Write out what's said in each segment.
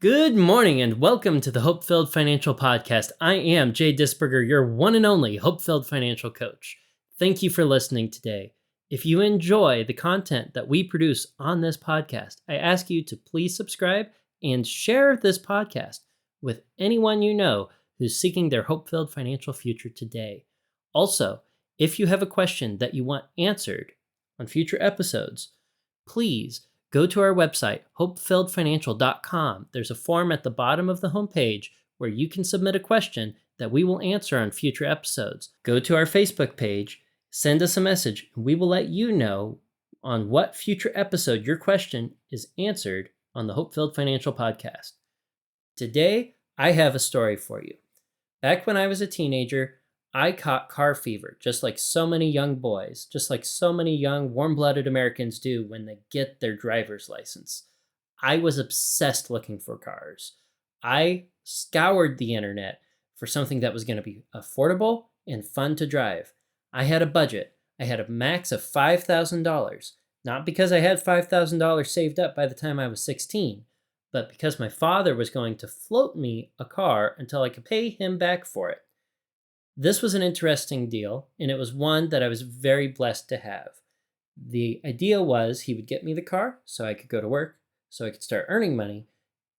Good morning and welcome to the HopeFilled Financial Podcast. I am Jay Disberger, your one and only HopeFilled Financial Coach. Thank you for listening today. If you enjoy the content that we produce on this podcast, I ask you to please subscribe and share this podcast with anyone you know who's seeking their hope-filled financial future today. Also, if you have a question that you want answered on future episodes, please go to our website, HopeFilledFinancial.com. There's a form at the bottom of the homepage where you can submit a question that we will answer on future episodes. Go to our Facebook page, send us a message, and we will let you know on what future episode your question is answered on the HopeFilled Financial Podcast. Today, I have a story for you. Back when I was a teenager, I caught car fever, just like so many young boys, just like so many young, warm-blooded Americans do when they get their driver's license. I was obsessed looking for cars. I scoured the internet for something that was going to be affordable and fun to drive. I had a budget. I had a max of $5,000, not because I had $5,000 saved up by the time I was 16, but because my father was going to float me a car until I could pay him back for it. This was an interesting deal, and it was one that I was very blessed to have. The idea was he would get me the car so I could go to work, so I could start earning money.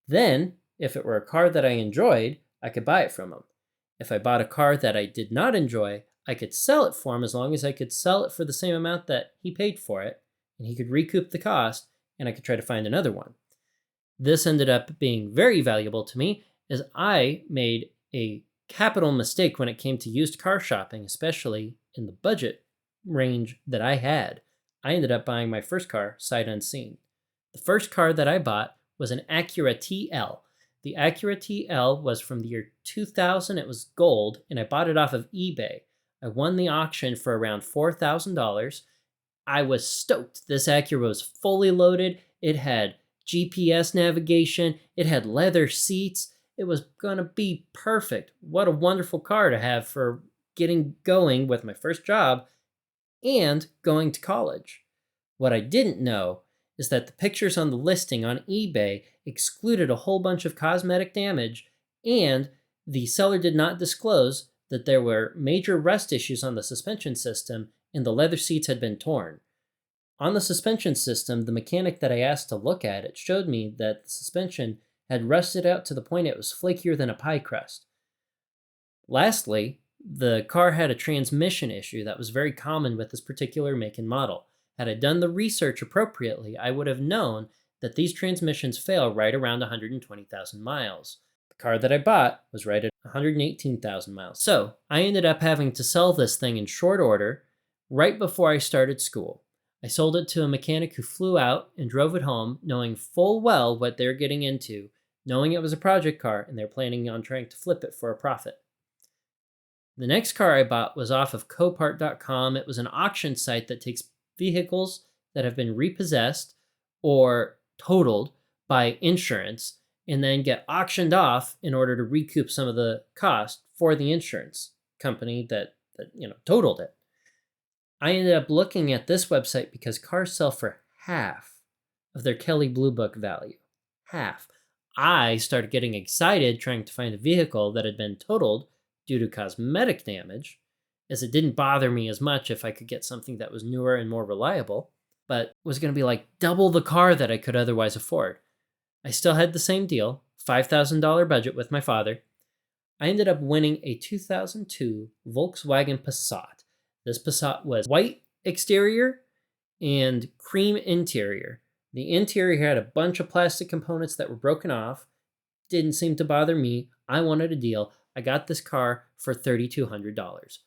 Then, if it were a car that I enjoyed, I could buy it from him. If I bought a car that I did not enjoy, I could sell it for him as long as I could sell it for the same amount that he paid for it, and he could recoup the cost, and I could try to find another one. This ended up being very valuable to me as I made a capital mistake when it came to used car shopping, especially in the budget range that I had. I ended up buying my first car sight unseen. The first car that I bought was an Acura TL. The Acura TL was from the year 2000. It was gold, and I bought it off of eBay. I won the auction for around $4,000. I was stoked. This Acura was fully loaded. It had GPS navigation. It had leather seats. It was going to be perfect. What a wonderful car to have for getting going with my first job and going to college. What I didn't know is that the pictures on the listing on eBay excluded a whole bunch of cosmetic damage, and the seller did not disclose that there were major rust issues on the suspension system and the leather seats had been torn. On the suspension system, the mechanic that I asked to look at it showed me that the suspension had rusted out to the point it was flakier than a pie crust. Lastly, the car had a transmission issue that was very common with this particular make and model. Had I done the research appropriately, I would have known that these transmissions fail right around 120,000 miles. The car that I bought was right at 118,000 miles. So I ended up having to sell this thing in short order right before I started school. I sold it to a mechanic who flew out and drove it home, knowing full well what they're getting into, knowing it was a project car, and they're planning on trying to flip it for a profit. The next car I bought was off of Copart.com. It was an auction site that takes vehicles that have been repossessed or totaled by insurance and then get auctioned off in order to recoup some of the cost for the insurance company that totaled it. I ended up looking at this website because cars sell for half of their Kelley Blue Book value. Half. I started getting excited trying to find a vehicle that had been totaled due to cosmetic damage, as it didn't bother me as much if I could get something that was newer and more reliable, but was going to be like double the car that I could otherwise afford. I still had the same deal, $5,000 budget with my father. I ended up winning a 2002 Volkswagen Passat. This Passat was white exterior and cream interior. The interior had a bunch of plastic components that were broken off. Didn't seem to bother me. I wanted a deal. I got this car for $3,200.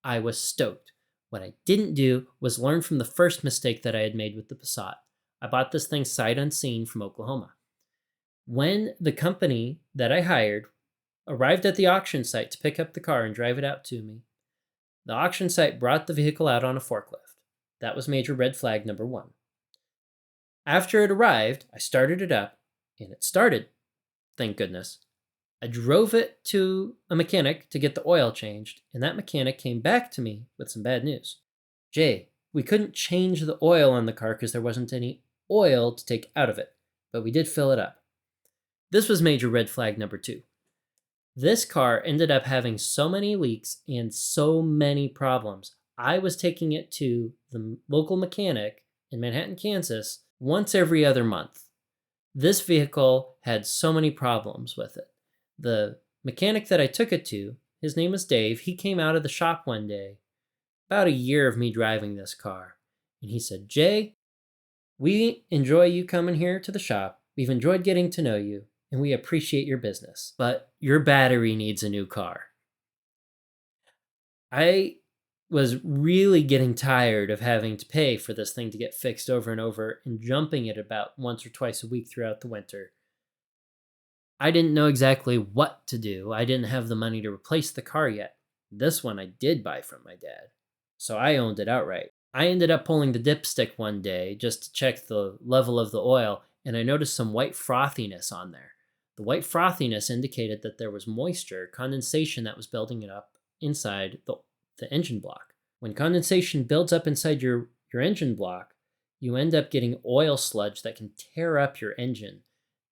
I was stoked. What I didn't do was learn from the first mistake that I had made with the Passat. I bought this thing sight unseen from Oklahoma. When the company that I hired arrived at the auction site to pick up the car and drive it out to me, the auction site brought the vehicle out on a forklift. That was major red flag number one. After it arrived, I started it up, and it started, thank goodness. I drove it to a mechanic to get the oil changed, and that mechanic came back to me with some bad news. Jay, we couldn't change the oil on the car because there wasn't any oil to take out of it, but we did fill it up. This was major red flag number 2. This car ended up having so many leaks and so many problems. I was taking it to the local mechanic in Manhattan, Kansas, once every other month. This vehicle had so many problems with it. The mechanic that I took it to, his name was Dave, he came out of the shop one day, about a year of me driving this car, and he said, "Jay, we enjoy you coming here to the shop. We've enjoyed getting to know you, and we appreciate your business, but your battery needs a new car." I was really getting tired of having to pay for this thing to get fixed over and over and jumping it about once or twice a week throughout the winter. I didn't know exactly what to do. I didn't have the money to replace the car yet. This one I did buy from my dad, so I owned it outright. I ended up pulling the dipstick one day just to check the level of the oil, and I noticed some white frothiness on there. The white frothiness indicated that there was moisture, condensation that was building up inside the engine block. When condensation builds up inside your engine block, you end up getting oil sludge that can tear up your engine.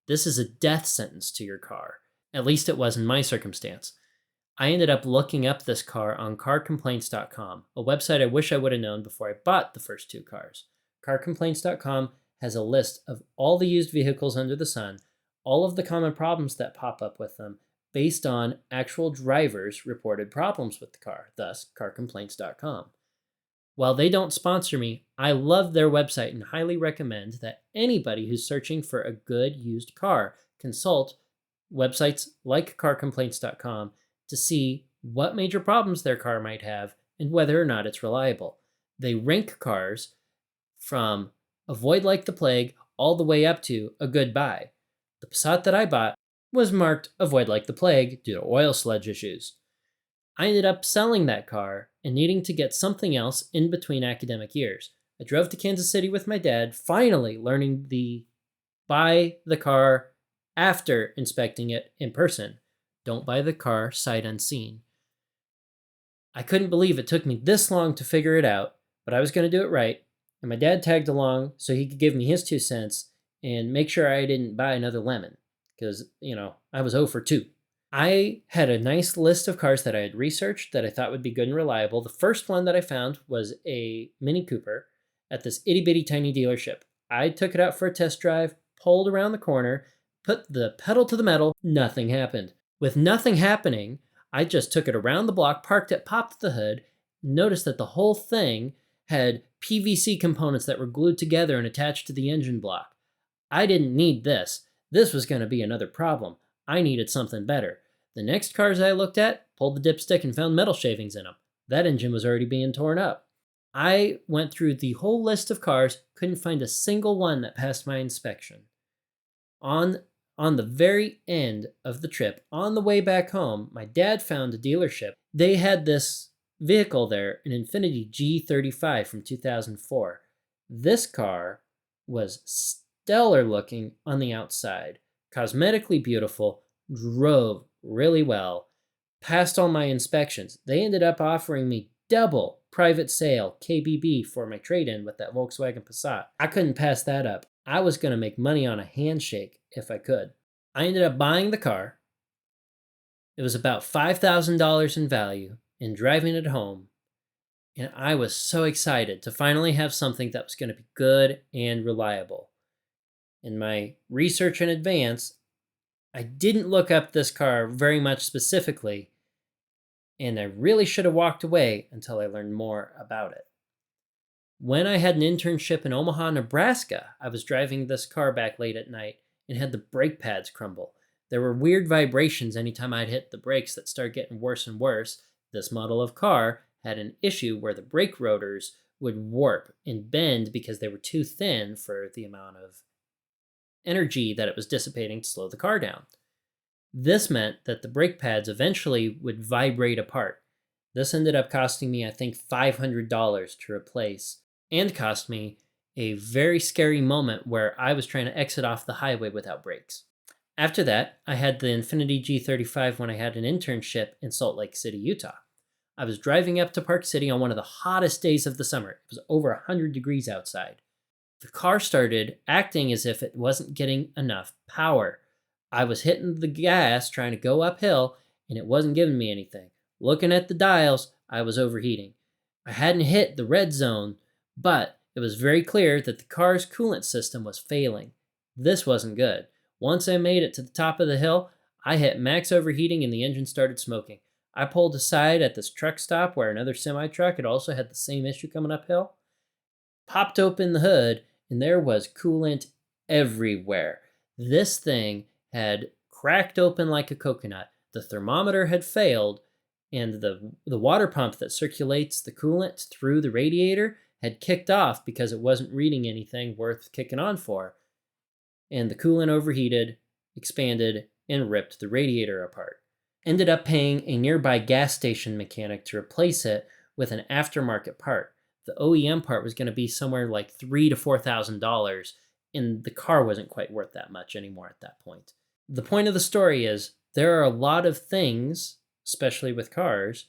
This is a death sentence to your car. At least it was in my circumstance. I ended up looking up this car on carcomplaints.com, a website I wish I would have known before I bought the first 2 cars. Carcomplaints.com has a list of all the used vehicles under the sun, all of the common problems that pop up with them, based on actual drivers' reported problems with the car, thus carcomplaints.com. While they don't sponsor me, I love their website and highly recommend that anybody who's searching for a good used car consult websites like carcomplaints.com to see what major problems their car might have and whether or not it's reliable. They rank cars from avoid like the plague all the way up to a good buy. The Passat that I bought was marked avoid like the plague due to oil sludge issues. I ended up selling that car and needing to get something else in between academic years. I drove to Kansas City with my dad, finally learning the buy the car after inspecting it in person. Don't buy the car sight unseen. I couldn't believe it took me this long to figure it out, but I was going to do it right, and my dad tagged along so he could give me his 2 cents and make sure I didn't buy another lemon, because, I was 0 for 2. I had a nice list of cars that I had researched that I thought would be good and reliable. The first one that I found was a Mini Cooper at this itty-bitty tiny dealership. I took it out for a test drive, pulled around the corner, put the pedal to the metal, nothing happened. With nothing happening, I just took it around the block, parked it, popped the hood, noticed that the whole thing had PVC components that were glued together and attached to the engine block. I didn't need this. This was going to be another problem. I needed something better. The next cars I looked at, pulled the dipstick and found metal shavings in them. That engine was already being torn up. I went through the whole list of cars, couldn't find a single one that passed my inspection. On the very end of the trip, on the way back home, my dad found a dealership. They had this vehicle there, an Infiniti G35 from 2004. This car was stellar looking on the outside, cosmetically beautiful, drove really well, passed all my inspections. They ended up offering me double private sale KBB for my trade-in with that Volkswagen Passat. I couldn't pass that up. I was going to make money on a handshake if I could. I ended up buying the car. It was about $5,000 in value and driving it home. And I was so excited to finally have something that was going to be good and reliable. In my research in advance, I didn't look up this car very much specifically, and I really should have walked away until I learned more about it. When I had an internship in Omaha, Nebraska, I was driving this car back late at night and had the brake pads crumble. There were weird vibrations anytime I'd hit the brakes that started getting worse and worse. This model of car had an issue where the brake rotors would warp and bend because they were too thin for the amount of energy that it was dissipating to slow the car down. This meant that the brake pads eventually would vibrate apart. This ended up costing me, I think, $500 to replace, and cost me a very scary moment where I was trying to exit off the highway without brakes. After that, I had the Infiniti G35 when I had an internship in Salt Lake City, Utah. I was driving up to Park City on one of the hottest days of the summer. It was over 100 degrees outside. The car started acting as if it wasn't getting enough power. I was hitting the gas trying to go uphill, and it wasn't giving me anything. Looking at the dials, I was overheating. I hadn't hit the red zone, but it was very clear that the car's coolant system was failing. This wasn't good. Once I made it to the top of the hill, I hit max overheating and the engine started smoking. I pulled aside at this truck stop where another semi-truck had also had the same issue coming uphill, popped open the hood, and there was coolant everywhere. This thing had cracked open like a coconut. The thermometer had failed, and the water pump that circulates the coolant through the radiator had kicked off because it wasn't reading anything worth kicking on for. And the coolant overheated, expanded, and ripped the radiator apart. Ended up paying a nearby gas station mechanic to replace it with an aftermarket part. The OEM part was going to be somewhere like $3,000 to $4,000, and the car wasn't quite worth that much anymore at that point. The point of the story is there are a lot of things, especially with cars,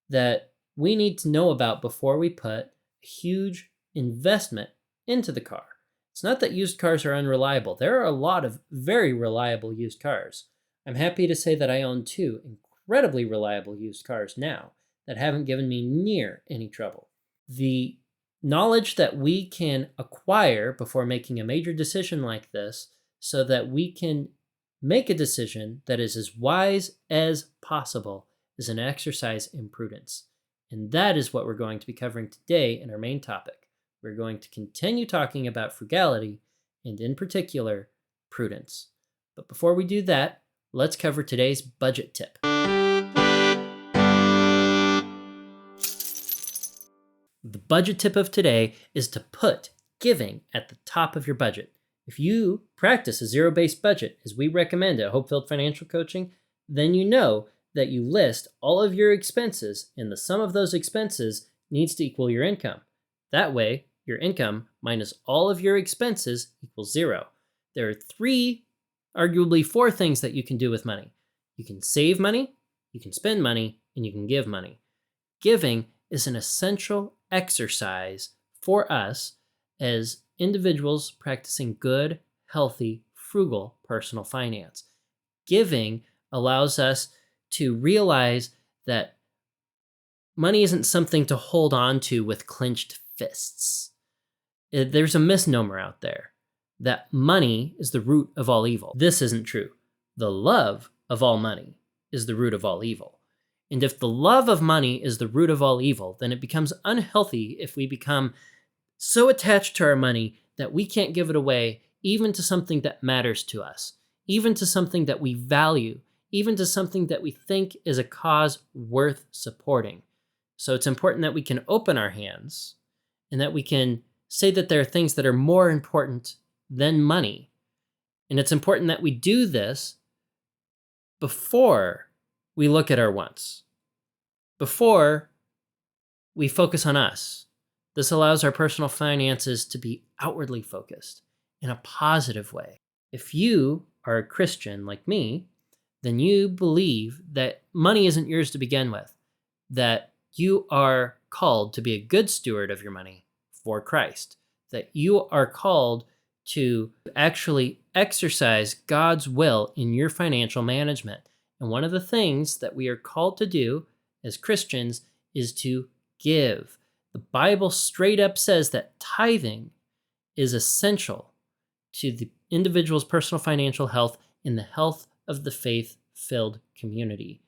that we need to know about before we put a huge investment into the car. It's not that used cars are unreliable. There are a lot of very reliable used cars. I'm happy to say that I own 2 incredibly reliable used cars now that haven't given me near any trouble. The knowledge that we can acquire before making a major decision like this so that we can make a decision that is as wise as possible is an exercise in prudence. And that is what we're going to be covering today in our main topic. We're going to continue talking about frugality and, in particular, prudence. But before we do that, let's cover today's budget tip. The budget tip of today is to put giving at the top of your budget. If you practice a zero-based budget, as we recommend at HopeFilled Financial Coaching, then you know that you list all of your expenses, and the sum of those expenses needs to equal your income. That way, your income minus all of your expenses equals 0. There are arguably four things that you can do with money. You can save money, you can spend money, and you can give money. Giving is an essential exercise for us as individuals practicing good, healthy, frugal personal finance. Giving allows us to realize that money isn't something to hold on to with clenched fists. There's a misnomer out there that money is the root of all evil. This isn't true. The love of all money is the root of all evil. And if the love of money is the root of all evil, then it becomes unhealthy if we become so attached to our money that we can't give it away even to something that matters to us, even to something that we value, even to something that we think is a cause worth supporting. So it's important that we can open our hands and that we can say that there are things that are more important than money. And it's important that we do this before we look at our wants, before we focus on us. This allows our personal finances to be outwardly focused in a positive way. If you are a Christian like me, then you believe that money isn't yours to begin with, that you are called to be a good steward of your money for Christ, that you are called to actually exercise God's will in your financial management. And one of the things that we are called to do as Christians is to give. The Bible straight up says that tithing is essential to the individual's personal financial health and the health of the faith-filled community.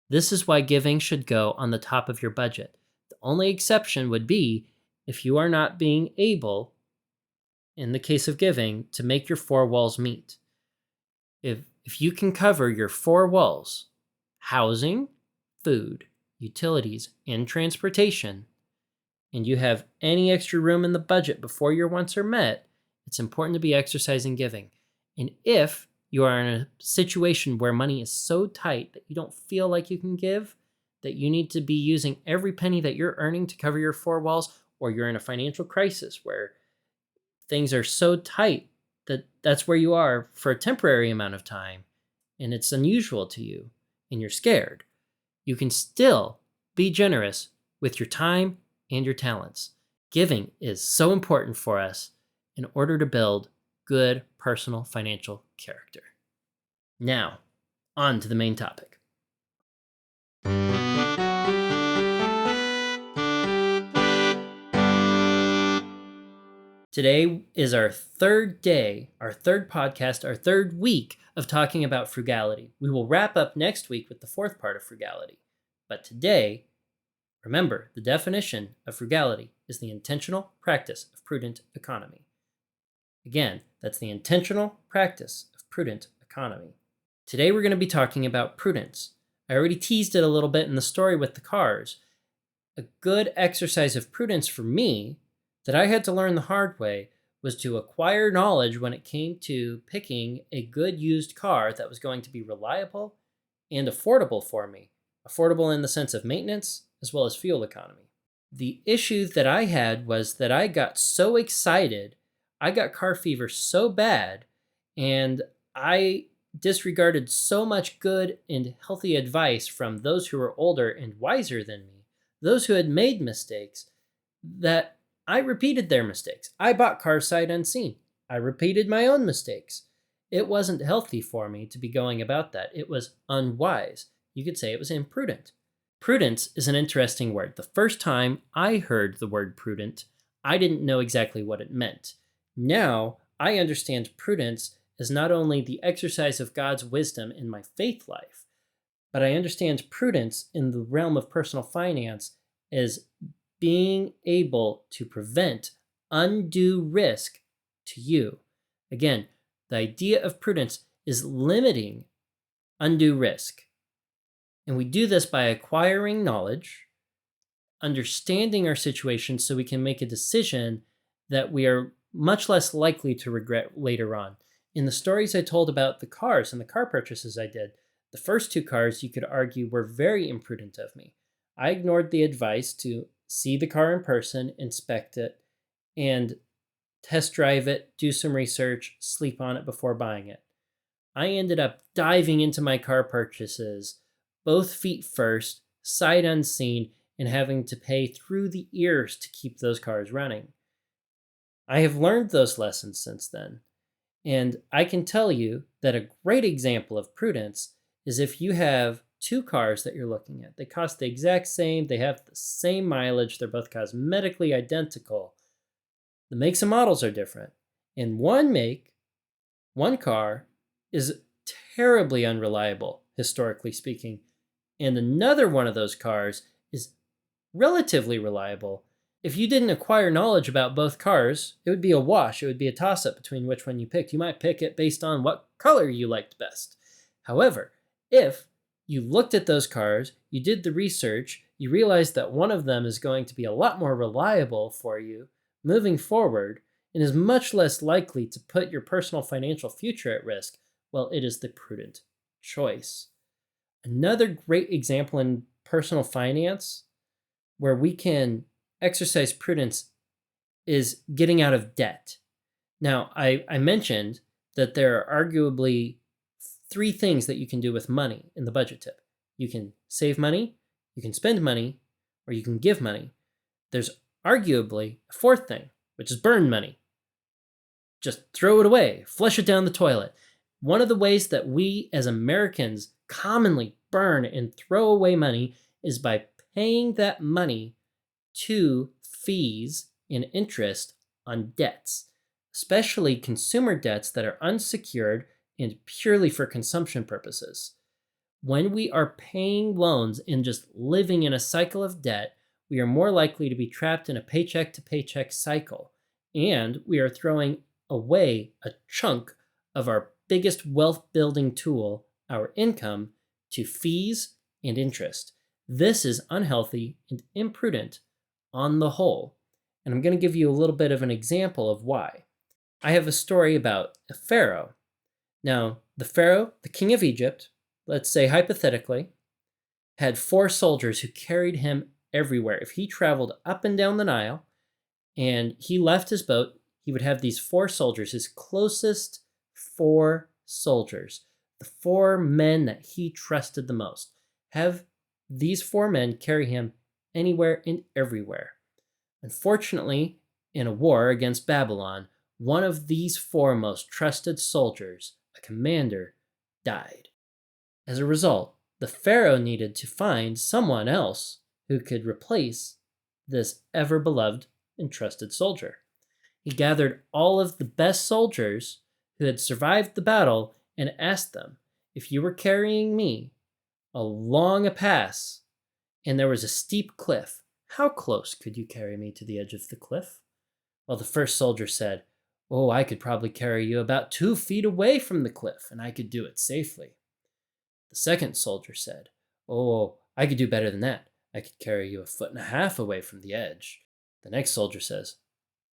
This is why giving should go on the top of your budget. The only exception would be if you are not being able, in the case of giving, to make your 4 walls meet. If you can cover your 4 walls, housing, food, utilities, and transportation, and you have any extra room in the budget before your wants are met, it's important to be exercising giving. And if you are in a situation where money is so tight that you don't feel like you can give, that you need to be using every penny that you're earning to cover your 4 walls, or you're in a financial crisis where things are so tight that that's where you are for a temporary amount of time, and it's unusual to you, and you're scared, you can still be generous with your time and your talents. Giving is so important for us in order to build good personal financial character. Now, on to the main topic. Today is our third day, our third podcast, our third week of talking about frugality. We will wrap up next week with the fourth part of frugality. But today, remember, the definition of frugality is the intentional practice of prudent economy. Again, that's the intentional practice of prudent economy. Today we're going to be talking about prudence. I already teased it a little bit in the story with the cars. A good exercise of prudence for me that I had to learn the hard way was to acquire knowledge when it came to picking a good used car that was going to be reliable and affordable for me. Affordable in the sense of maintenance as well as fuel economy. The issue that I had was that I got so excited, I got car fever so bad, and I disregarded so much good and healthy advice from those who were older and wiser than me, those who had made mistakes, that I repeated their mistakes. I bought cars sight unseen. I repeated my own mistakes. It wasn't healthy for me to be going about that. It was unwise. You could say it was imprudent. Prudence is an interesting word. The first time I heard the word prudent, I didn't know exactly what it meant. Now, I understand prudence as not only the exercise of God's wisdom in my faith life, but I understand prudence in the realm of personal finance as being able to prevent undue risk to you. Again, the idea of prudence is limiting undue risk. And we do this by acquiring knowledge, understanding our situation so we can make a decision that we are much less likely to regret later on. In the stories I told about the cars and the car purchases I did, the first two cars you could argue were very imprudent of me. I ignored the advice to see the car in person, inspect it, and test drive it, do some research, sleep on it before buying it. I ended up diving into my car purchases, both feet first, sight unseen, and having to pay through the ears to keep those cars running. I have learned those lessons since then, and I can tell you that a great example of prudence is if you have two cars that you're looking at. They cost the exact same, they have the same mileage, they're both cosmetically identical. The makes and models are different. And one car is terribly unreliable, historically speaking, and another one of those cars is relatively reliable. If you didn't acquire knowledge about both cars, it would be a wash. It would be a toss-up between which one you picked. You might pick it based on what color you liked best. However, if you looked at those cars, you did the research, you realized that one of them is going to be a lot more reliable for you moving forward and is much less likely to put your personal financial future at risk, well, it is the prudent choice. Another great example in personal finance where we can exercise prudence is getting out of debt. Now, I mentioned that there are arguably three things that you can do with money in the budget tip. You can save money, you can spend money, or you can give money. There's arguably a fourth thing, which is burn money. Just throw it away, flush it down the toilet. One of the ways that we as Americans commonly burn and throw away money is by paying that money to fees and interest on debts, especially consumer debts that are unsecured and purely for consumption purposes. When we are paying loans and just living in a cycle of debt, we are more likely to be trapped in a paycheck to paycheck cycle, and we are throwing away a chunk of our biggest wealth building tool, our income, to fees and interest. This is unhealthy and imprudent on the whole, and I'm going to give you a little bit of an example of why. I have a story about a pharaoh. Now, the pharaoh, the king of Egypt, let's say hypothetically, had 4 soldiers who carried him everywhere. If he traveled up and down the Nile and he left his boat, he would have these 4 soldiers, his closest 4 soldiers, the 4 men that he trusted the most, have these 4 men carry him anywhere and everywhere. Unfortunately, in a war against Babylon, one of these 4 most trusted soldiers, a commander, died. As a result, the pharaoh needed to find someone else who could replace this ever-beloved and trusted soldier. He gathered all of the best soldiers who had survived the battle and asked them, if you were carrying me along a pass and there was a steep cliff, how close could you carry me to the edge of the cliff? Well, the first soldier said, oh, I could probably carry you about 2 feet away from the cliff, and I could do it safely. The second soldier said, oh, I could do better than that. I could carry you 1.5 feet away from the edge. The next soldier says,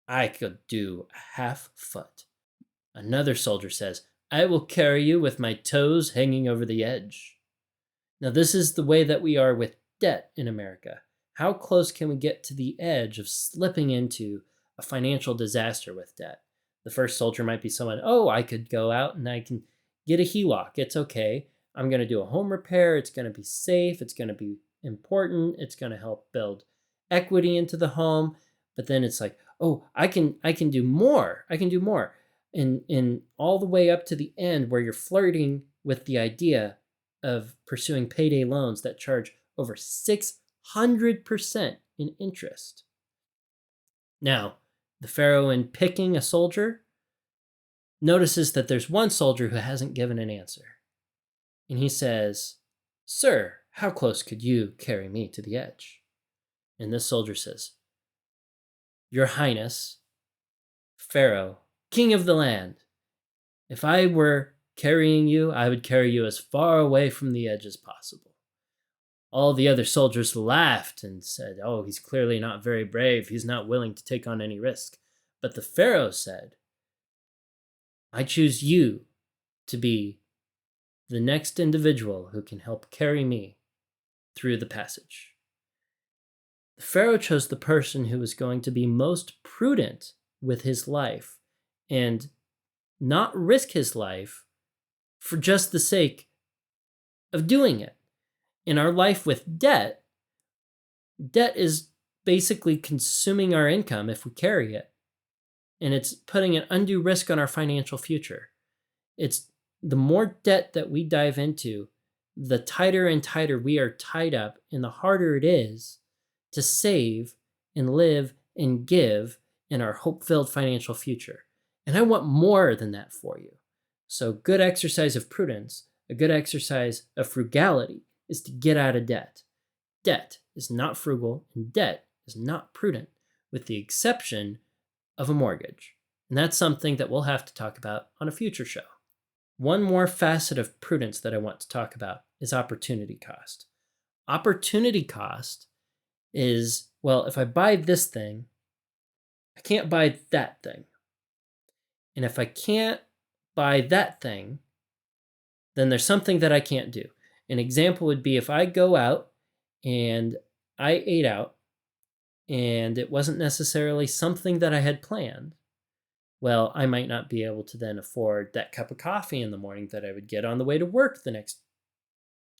I could do a 1/2 foot. Another soldier says, I will carry you with my toes hanging over the edge. Now, this is the way that we are with debt in America. How close can we get to the edge of slipping into a financial disaster with debt? The first soldier might be someone, oh, I could go out and I can get a HELOC. It's okay. I'm going to do a home repair. It's going to be safe. It's going to be important. It's going to help build equity into the home. But then it's like, oh, I can do more. I can do more. And all the way up to the end where you're flirting with the idea of pursuing payday loans that charge over 600% in interest. Now, the pharaoh, in picking a soldier, notices that there's one soldier who hasn't given an answer. And he says, sir, how close could you carry me to the edge? And this soldier says, Your Highness, Pharaoh, king of the land, if I were carrying you, I would carry you as far away from the edge as possible. All the other soldiers laughed and said, oh, he's clearly not very brave. He's not willing to take on any risk. But the Pharaoh said, I choose you to be the next individual who can help carry me through the passage. The Pharaoh chose the person who was going to be most prudent with his life and not risk his life for just the sake of doing it. In our life with debt, debt is basically consuming our income if we carry it. And it's putting an undue risk on our financial future. It's the more debt that we dive into, the tighter and tighter we are tied up, and the harder it is to save and live and give in our hope-filled financial future. And I want more than that for you. So good exercise of prudence, a good exercise of frugality is to get out of debt. Debt is not frugal and debt is not prudent, with the exception of a mortgage. And that's something that we'll have to talk about on a future show. One more facet of prudence that I want to talk about is opportunity cost. Opportunity cost is, well, if I buy this thing, I can't buy that thing. And if I can't buy that thing, then there's something that I can't do. An example would be if I go out and I ate out and it wasn't necessarily something that I had planned, well, I might not be able to then afford that cup of coffee in the morning that I would get on the way to work the next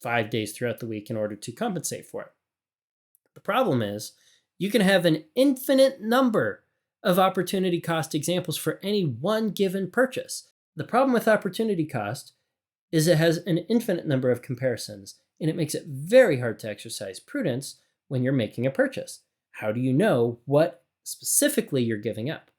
5 days throughout the week in order to compensate for it. The problem is you can have an infinite number of opportunity cost examples for any one given purchase. The problem with opportunity cost is it has an infinite number of comparisons, and it makes it very hard to exercise prudence when you're making a purchase. How do you know what specifically you're giving up?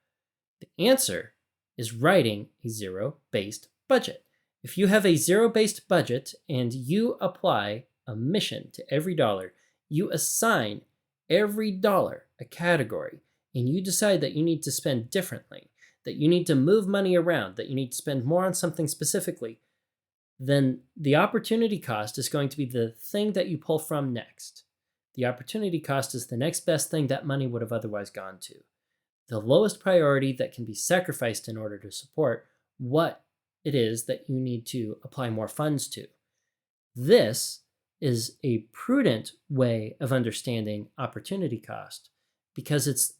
The answer is writing a zero-based budget. If you have a zero-based budget and you apply a mission to every dollar, you assign every dollar a category, and you decide that you need to spend differently, that you need to move money around, that you need to spend more on something specifically, then the opportunity cost is going to be the thing that you pull from next. The opportunity cost is the next best thing that money would have otherwise gone to. The lowest priority that can be sacrificed in order to support what it is that you need to apply more funds to. This is a prudent way of understanding opportunity cost because it's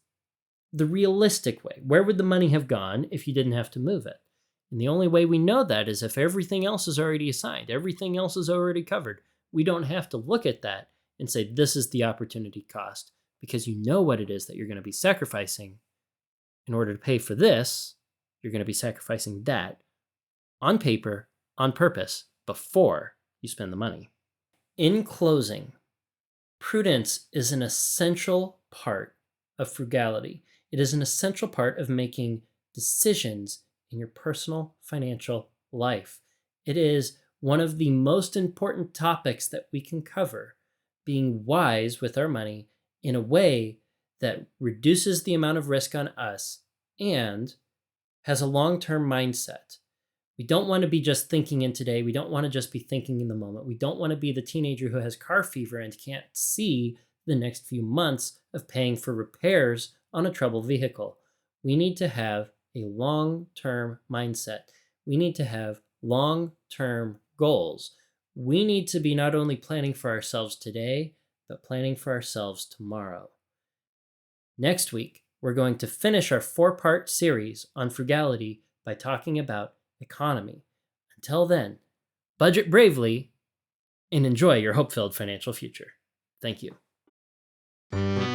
the realistic way. Where would the money have gone if you didn't have to move it? And the only way we know that is if everything else is already assigned, everything else is already covered. We don't have to look at that and say, this is the opportunity cost, because you know what it is that you're going to be sacrificing. In order to pay for this, you're going to be sacrificing that on paper, on purpose, before you spend the money. In closing, prudence is an essential part of frugality. It is an essential part of making decisions in your personal financial life. It is one of the most important topics that we can cover, being wise with our money in a way that reduces the amount of risk on us and has a long-term mindset. We don't want to be just thinking in today. We don't want to just be thinking in the moment. We don't want to be the teenager who has car fever and can't see the next few months of paying for repairs on a troubled vehicle. We need to have a long-term mindset. We need to have long-term goals. We need to be not only planning for ourselves today, but planning for ourselves tomorrow. Next week, we're going to finish our 4-part series on frugality by talking about economy. Until then, budget bravely and enjoy your hope-filled financial future. Thank you.